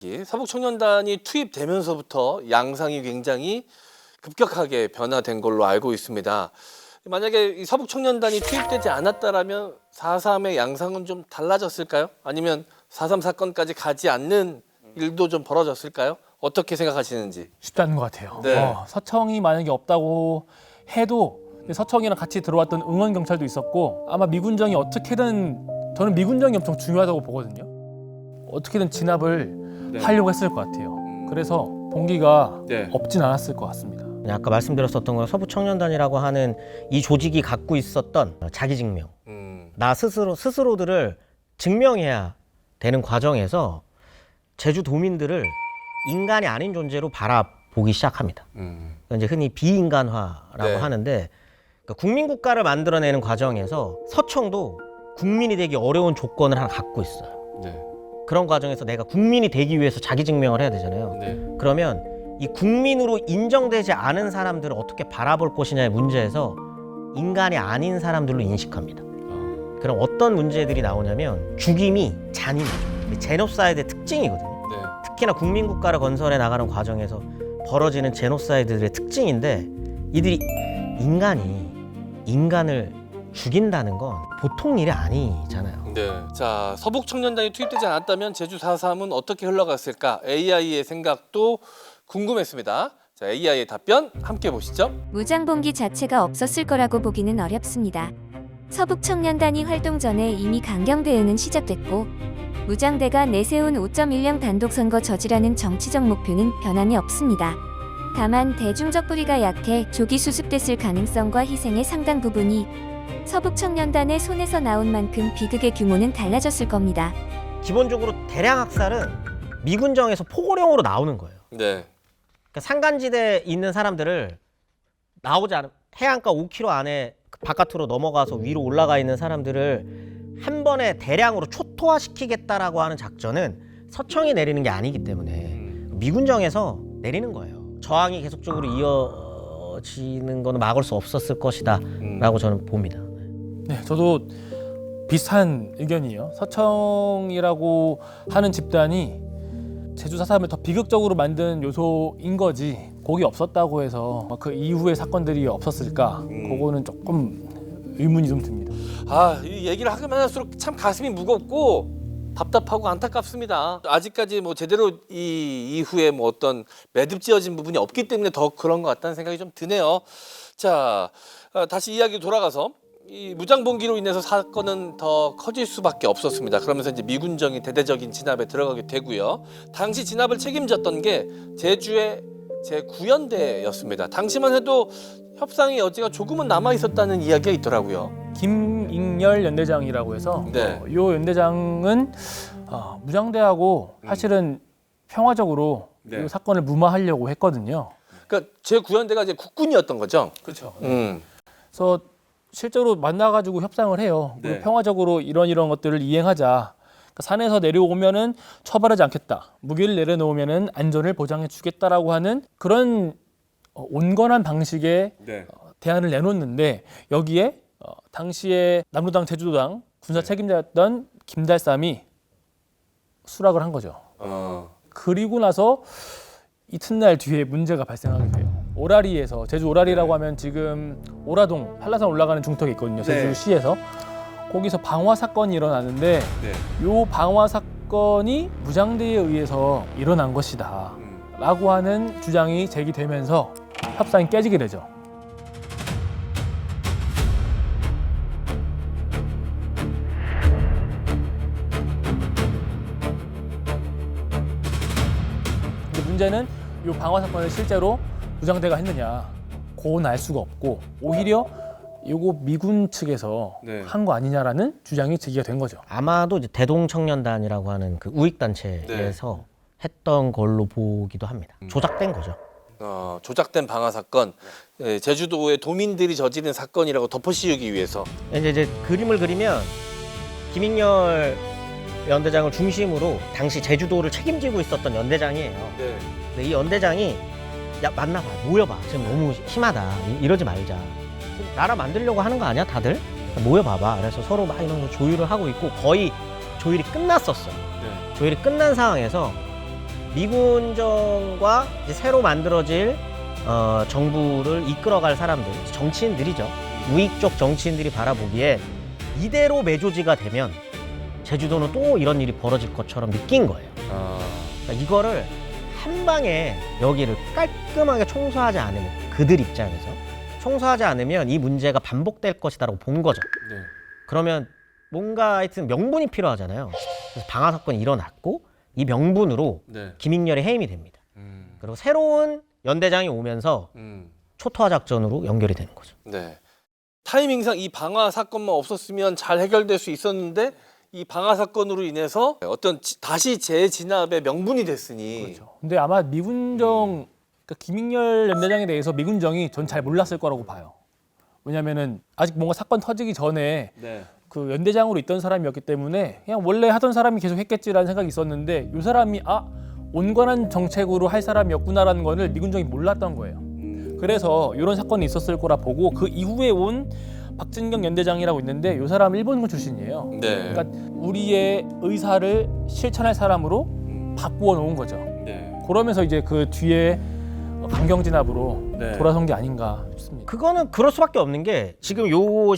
이 서북청년단이 투입되면서부터 양상이 굉장히 급격하게 변화된 걸로 알고 있습니다. 만약에 이 서북청년단이 투입되지 않았다라면 4.3의 양상은 좀 달라졌을까요? 아니면 4.3 사건까지 가지 않는 일도 좀 벌어졌을까요? 어떻게 생각하시는지. 쉽지 않은 것 같아요. 네. 서청이 만약에 없다고 해도 서청이랑 같이 들어왔던 응원 경찰도 있었고 아마 미군정이 어떻게든 저는 미군정이 엄청 중요하다고 보거든요. 어떻게든 진압을 하려고 했을 것 같아요. 그래서 동기가 없진 않았을 것 같습니다. 아까 말씀드렸었던 건 서북청년단이라고 하는 이 조직이 갖고 있었던 자기증명. 나 스스로들을 증명해야 되는 과정에서 제주도민들을 인간이 아닌 존재로 바라보기 시작합니다. 그러니까 이제 흔히 비인간화라고 하는데 그러니까 국민국가를 만들어내는 과정에서 서청도 국민이 되기 어려운 조건을 하나 갖고 있어요. 그런 과정에서 내가 국민이 되기 위해서 자기증명을 해야 되잖아요. 그러면 이 국민으로 인정되지 않은 사람들을 어떻게 바라볼 것이냐의 문제에서 인간이 아닌 사람들로 인식합니다. 그럼 어떤 문제들이 나오냐면 죽임이 잔인해요. 제노사이드의 특징이거든요. 특히나 국민국가를 건설해 나가는 과정에서 벌어지는 제노사이드들의 특징인데 이들이 인간을 죽인다는 건 보통 일이 아니잖아요. 자, 서북청년단이 투입되지 않았다면 제주 4.3은 어떻게 흘러갔을까? AI의 생각도 궁금했습니다. 자, AI의 답변 함께 보시죠. 무장봉기 자체가 없었을 거라고 보기는 어렵습니다. 서북청년단이 활동 전에 이미 강경 대응은 시작됐고 무장대가 내세운 5.10 단독선거 저지라는 정치적 목표는 변함이 없습니다. 다만 대중적 뿌리가 약해 조기 수습됐을 가능성과 희생의 상당 부분이 서북청년단의 손에서 나온 만큼 비극의 규모는 달라졌을 겁니다. 기본적으로 대량 학살은 미군정에서 포고령으로 나오는 거예요. 그러니까 산간지대에 있는 사람들을 나오지 않은 해안가 5km 안에 바깥으로 넘어가서 위로 올라가 있는 사람들을 한 번에 대량으로 초토화시키겠다라고 하는 작전은 서청이 내리는 게 아니기 때문에 미군정에서 내리는 거예요. 저항이 계속적으로 이어지는 거는 막을 수 없었을 것이다 라고 저는 봅니다. 네, 저도 비슷한 의견이에요. 서청이라고 하는 집단이 제주 4.3을 더 비극적으로 만든 요소인 거지 거기 없었다고 해서 그 이후의 사건들이 없었을까 그거는 조금 의문이 좀 듭니다. 이 얘기를 하기만 할수록 참 가슴이 무겁고 답답하고 안타깝습니다. 아직까지 뭐 제대로 이 이후에 뭐 어떤 매듭지어진 부분이 없기 때문에 더 그런 것 같다는 생각이 좀 드네요. 자, 다시 이야기 돌아가서 이 무장봉기로 인해서 사건은 더 커질 수밖에 없었습니다. 그러면서 이제 미군정이 대대적인 진압에 들어가게 되고요. 당시 진압을 책임졌던 게 제주의 제9연대였습니다. 당시만 해도 협상의 여지가 조금은 남아 있었다는 이야기가 있더라고요. 김익렬 연대장이라고 해서 이 연대장은 무장대하고 사실은 평화적으로 이 사건을 무마하려고 했거든요. 그러니까 제9연대가 이제 국군이었던 거죠. 그렇죠. 그래서 실제로 만나가지고 협상을 해요. 그리고 평화적으로 이런 것들을 이행하자. 그러니까 산에서 내려오면은 처벌하지 않겠다. 무기를 내려놓으면은 안전을 보장해주겠다라고 하는 그런 온건한 방식의 대안을 내놓는데 여기에 당시에 남로당 제주도당 군사 책임자였던 김달삼이 수락을 한 거죠. 그리고 나서 이튿날 뒤에 문제가 발생하게 돼요. 오라리에서 제주 오라리라고 하면 지금 오라동 한라산 올라가는 중턱에 있거든요. 제주시에서 거기서 방화 사건이 일어나는데 이 방화 사건이 무장대에 의해서 일어난 것이다 라고 하는 주장이 제기되면서 협상이 깨지게 되죠. 근데 문제는 이 방화 사건을 실제로 무장대가 했느냐, 그건 알 수가 없고 오히려 이거 미군 측에서 한 거 아니냐라는 주장이 제기가 된 거죠. 아마도 이제 대동청년단이라고 하는 그 우익단체에서 했던 걸로 보기도 합니다. 조작된 거죠. 조작된 방화 사건, 제주도의 도민들이 저지른 사건이라고 덮어씌우기 위해서. 이제 그림을 그리면 김익렬 연대장을 중심으로 당시 제주도를 책임지고 있었던 연대장이에요. 근데 이 연대장이 야 만나봐, 모여봐. 지금 너무 심하다. 이러지 말자. 나라 만들려고 하는 거 아니야, 다들? 모여봐봐. 그래서 서로 막 이런 거 조율을 하고 있고 거의 조율이 끝났었어요. 조율이 끝난 상황에서 미군정과 이제 새로 만들어질 정부를 이끌어갈 사람들, 정치인들이죠. 우익 쪽 정치인들이 바라보기에 이대로 매조지가 되면 제주도는 또 이런 일이 벌어질 것처럼 느낀 거예요. 그러니까 이거를 한 방에 여기를 깔끔하게 청소하지 않으면, 그들 입장에서 청소하지 않으면 이 문제가 반복될 것이다라고 본 거죠. 네. 그러면 뭔가 하여튼 명분이 필요하잖아요. 그래서 방화 사건이 일어났고 이 명분으로 네. 김익렬이 해임이 됩니다. 그리고 새로운 연대장이 오면서 초토화 작전으로 연결이 되는 거죠. 네. 타이밍상 이 방화 사건만 없었으면 잘 해결될 수 있었는데 이 방화 사건으로 인해서 어떤 다시 재진압의 명분이 됐으니. 그렇죠. 근데 아마 미군정, 그러니까 김익렬 연대장에 대해서 미군정이 전 잘 몰랐을 거라고 봐요. 왜냐면은 아직 뭔가 사건 터지기 전에 네. 그 연대장으로 있던 사람이었기 때문에 그냥 원래 하던 사람이 계속 했겠지라는 생각이 있었는데 이 사람이 온건한 정책으로 할 사람이었구나라는 거를 미군정이 몰랐던 거예요. 그래서 이런 사건이 있었을 거라 보고 그 이후에 온 박진경 연대장이라고 있는데 이 사람 일본군 출신이에요. 네. 그러니까 우리의 의사를 실천할 사람으로 바꾸어 놓은 거죠. 네. 그러면서 이제 그 뒤에 강경진압으로 네. 돌아선 게 아닌가 싶습니다. 그거는 그럴 수밖에 없는 게 지금 요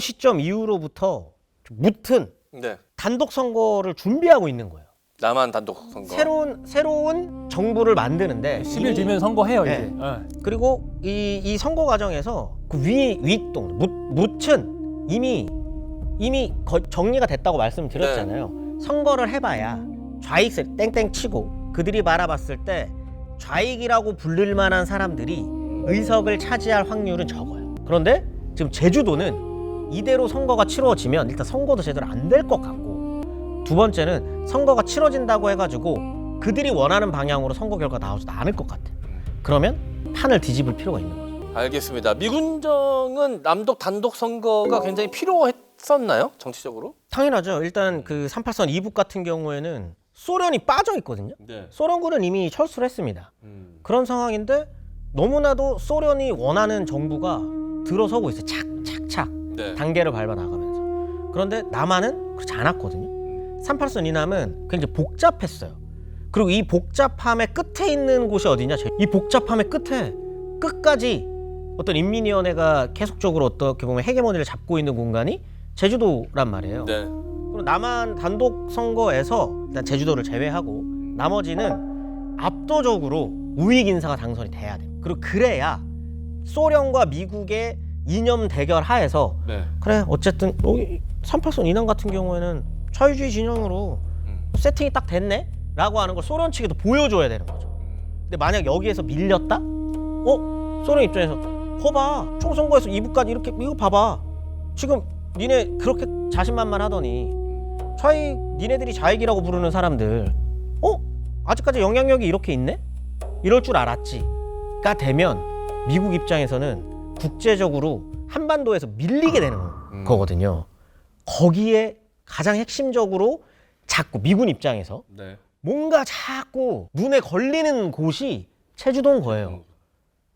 시점 이후로부터 무튼 네. 단독 선거를 준비하고 있는 거예요. 남한 단독 선거. 새로운 정부를 만드는데 10일 뒤면 선거해요 네. 이제. 그리고 이 선거 과정에서 그 윗동 무튼 이미 정리가 됐다고 말씀드렸잖아요. 선거를 해봐야 좌익세 땡땡 치고 그들이 바라봤을 때 좌익이라고 부를 만한 사람들이 의석을 차지할 확률은 적어요. 그런데 지금 제주도는 이대로 선거가 치러지면 일단 선거도 제대로 안 될 것 같고, 두 번째는 선거가 치러진다고 해가지고 그들이 원하는 방향으로 선거 결과가 나오지도 않을 것 같아. 그러면 판을 뒤집을 필요가 있는 거죠. 알겠습니다. 미군정은 남독 단독 선거가 굉장히 필요했었나요? 정치적으로? 당연하죠. 일단 그 38선 이북 같은 경우에는 소련이 빠져 있거든요. 네. 소련군은 이미 철수를 했습니다. 그런 상황인데 너무나도 소련이 원하는 정부가 들어서고 있어요. 착착착 네. 단계를 밟아 나가면서. 그런데 남한은 그렇지 않았거든요. 38선 이남은 굉장히 복잡했어요. 그리고 이 복잡함의 끝에 있는 곳이 어디냐? 이 복잡함의 끝에 끝까지 어떤 인민위원회가 계속적으로 어떻게 보면 헤게모니를 잡고 있는 공간이 제주도란 말이에요. 네. 그럼 남한 단독 선거에서 일단 제주도를 제외하고 나머지는 압도적으로 우익 인사가 당선이 돼야 돼요. 그리고 그래야 소련과 미국의 이념 대결 하에서 네. 그래 어쨌든 38선 이남 같은 경우에는 자유주의 진영으로 세팅이 딱 됐네? 라고 하는 걸 소련 측에도 보여줘야 되는 거죠. 근데 만약 여기에서 밀렸다? 소련 입장에서 봐봐 총선거에서 이북까지 이렇게 이거 봐봐 지금 니네 그렇게 자신만만하더니 좌익 니네들이 좌익이라고 부르는 사람들 아직까지 영향력이 이렇게 있네? 이럴 줄 알았지가 되면 미국 입장에서는 국제적으로 한반도에서 밀리게 되는 거거든요. 거기에 가장 핵심적으로 자꾸 미군 입장에서 네. 뭔가 자꾸 눈에 걸리는 곳이 제주도인 거예요.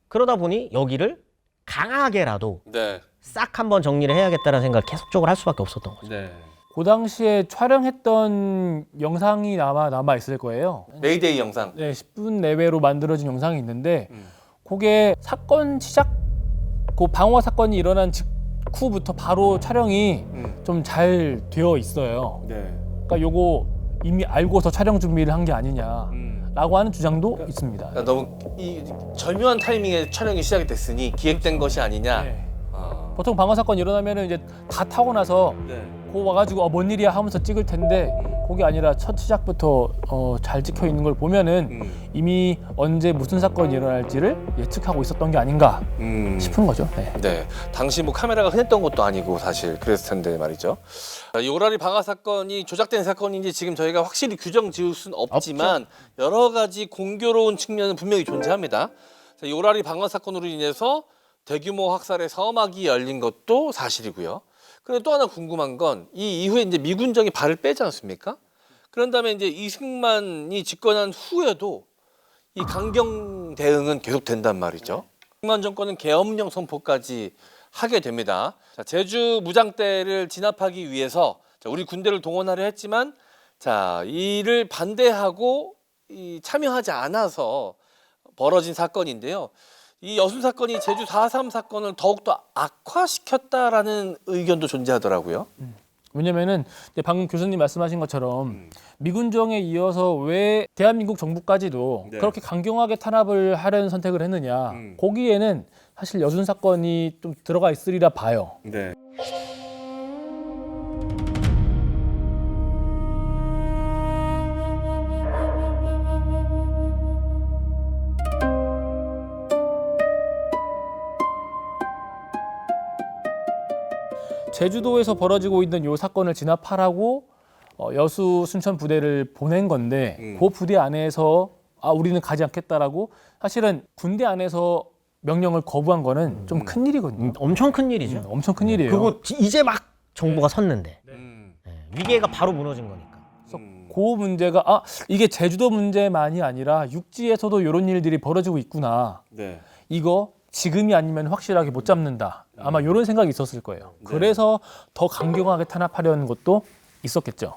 그러다 보니 여기를 강하게라도 네. 싹 한번 정리를 해야겠다는 생각을 계속적으로 할 수밖에 없었던 거죠. 네. 그 당시에 촬영했던 영상이 남아 있을 거예요. 메이데이 영상. 네, 10분 내외로 만들어진 영상이 있는데 그게 사건 시작, 그 방화 사건이 일어난 직후부터 바로 촬영이 좀 잘 되어 있어요. 네. 그러니까 요거 이미 알고서 촬영 준비를 한 게 아니냐라고 하는 주장도 있습니다. 그러니까 너무 이 절묘한 타이밍에 촬영이 시작이 됐으니 기획된 것이 아니냐. 네. 보통 방화 사건 일어나면은 이제 다 타고 나서 네. 거 와가지고 뭔 일이야 하면서 찍을 텐데 그게 아니라 첫 시작부터 잘 찍혀 있는 걸 보면은 이미 언제 무슨 사건이 일어날지를 예측하고 있었던 게 아닌가 싶은 거죠. 네. 네. 당시 뭐 카메라가 흔했던 것도 아니고 사실 그랬을 텐데 말이죠. 요라리 방화 사건이 조작된 사건인지 지금 저희가 확실히 규정 지을 수는 없지만 여러 가지 공교로운 측면은 분명히 존재합니다. 요라리 방화 사건으로 인해서 대규모 학살의 서막이 열린 것도 사실이고요. 그리고 또 하나 궁금한 건 이 이후에 이제 미군정이 발을 빼지 않습니까? 그런 다음에 이제 이승만이 집권한 후에도 이 강경 대응은 계속된단 말이죠. 이승만 정권은 계엄령 선포까지 하게 됩니다. 자, 제주 무장대를 진압하기 위해서 우리 군대를 동원하려 했지만 자, 이를 반대하고 참여하지 않아서 벌어진 사건인데요. 이 여순 사건이 제주 4.3 사건을 더욱더 악화시켰다라는 의견도 존재하더라고요. 왜냐면은 이제 방금 교수님 말씀하신 것처럼 미군정에 이어서 왜 대한민국 정부까지도 네. 그렇게 강경하게 탄압을 하려는 선택을 했느냐. 거기에는 사실 여순 사건이 좀 들어가 있으리라 봐요. 네. 제주도에서 벌어지고 있는 요 사건을 진압하라고 여수 순천 부대를 보낸 건데 그 부대 안에서 우리는 가지 않겠다라고 사실은 군대 안에서 명령을 거부한 거는 좀 큰 일이거든요. 엄청 큰 일이죠. 엄청 큰 일이에요. 그리고 이제 막 정부가 섰는데 네, 위계가 바로 무너진 거니까. 그 문제가 이게 제주도 문제만이 아니라 육지에서도 이런 일들이 벌어지고 있구나. 네. 이거 지금이 아니면 확실하게 못 잡는다. 아마 이런 생각이 있었을 거예요. 그래서 더 강경하게 탄압하려는 것도 있었겠죠.